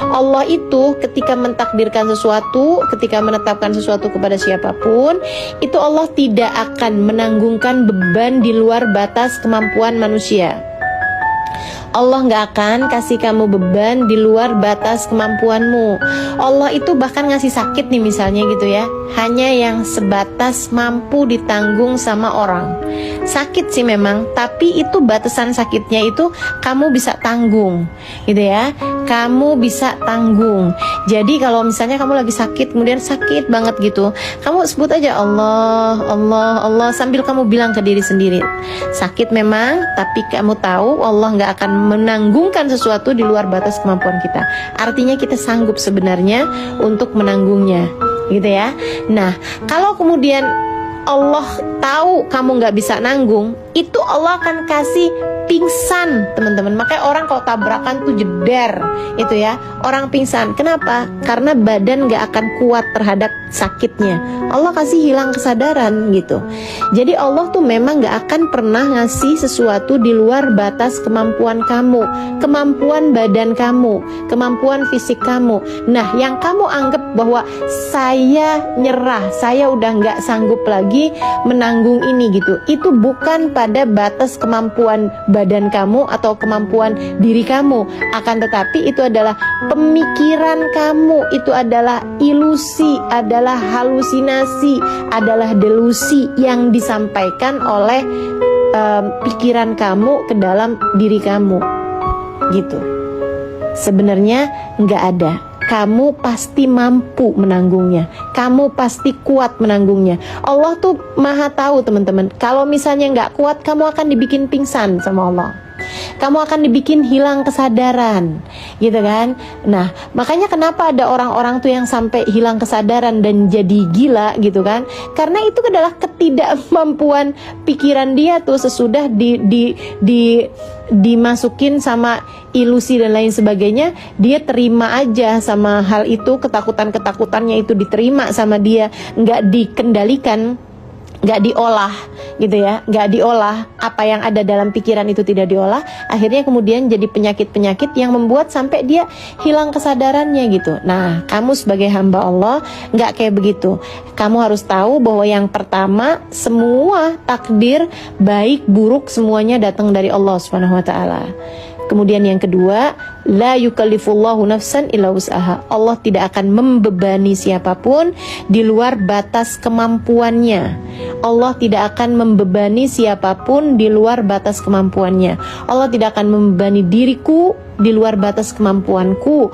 Allah itu ketika mentakdirkan sesuatu, ketika menetapkan sesuatu kepada siapapun, itu Allah tidak akan menanggungkan beban di luar batas kemampuan manusia. Allah nggak akan kasih kamu beban di luar batas kemampuanmu. Allah itu bahkan ngasih sakit nih misalnya gitu ya, hanya yang sebatas mampu ditanggung sama orang. Sakit sih memang, tapi itu batasan sakitnya itu kamu bisa tanggung gitu ya, kamu bisa tanggung. Jadi kalau misalnya kamu lagi sakit, kemudian sakit banget gitu, kamu sebut aja Allah, Allah, Allah sambil kamu bilang ke diri sendiri, sakit memang, tapi kamu tahu Allah nggak akan menanggungkan sesuatu di luar batas kemampuan kita. Artinya kita sanggup sebenarnya untuk menanggungnya gitu ya. Nah, kalau kemudian Allah tahu kamu nggak bisa nanggung, itu Allah akan kasih pingsan, teman-teman. Makanya orang kalau tabrakan tuh jeder, itu ya, orang pingsan. Kenapa? Karena badan nggak akan kuat terhadap sakitnya. Allah kasih hilang kesadaran gitu. Jadi Allah tuh memang nggak akan pernah ngasih sesuatu di luar batas kemampuan kamu, kemampuan badan kamu, kemampuan fisik kamu. Nah, yang kamu anggap bahwa saya nyerah, saya udah nggak sanggup lagi menanggung ini gitu, itu bukan pada batas kemampuan badan kamu atau kemampuan diri kamu, akan tetapi itu adalah pemikiran kamu, itu adalah ilusi, adalah halusinasi, adalah delusi yang disampaikan oleh pikiran kamu ke dalam diri kamu gitu. Sebenarnya nggak ada. Kamu pasti mampu menanggungnya, kamu pasti kuat menanggungnya. Allah tuh maha tahu teman-teman. Kalau misalnya nggak kuat, kamu akan dibikin pingsan sama Allah, kamu akan dibikin hilang kesadaran gitu kan. Nah, makanya kenapa ada orang-orang tuh yang sampai hilang kesadaran dan jadi gila gitu kan, karena itu adalah ketidakmampuan pikiran dia tuh sesudah dimasukin sama ilusi dan lain sebagainya. Dia terima aja sama hal itu, ketakutannya itu diterima sama dia, nggak dikendalikan, nggak diolah gitu ya, nggak diolah. Apa yang ada dalam pikiran itu tidak diolah, akhirnya kemudian jadi penyakit-penyakit yang membuat sampai dia hilang kesadarannya gitu. Nah, kamu sebagai hamba Allah nggak kayak begitu. Kamu harus tahu bahwa yang pertama, semua takdir baik buruk semuanya datang dari Allah Subhanahu wa taala. Kemudian yang kedua, la yukallifullahu nafsan illa wus'aha. Allah tidak akan membebani siapapun di luar batas kemampuannya. Allah tidak akan membebani siapapun di luar batas kemampuannya. Allah tidak akan membebani diriku di luar batas kemampuanku.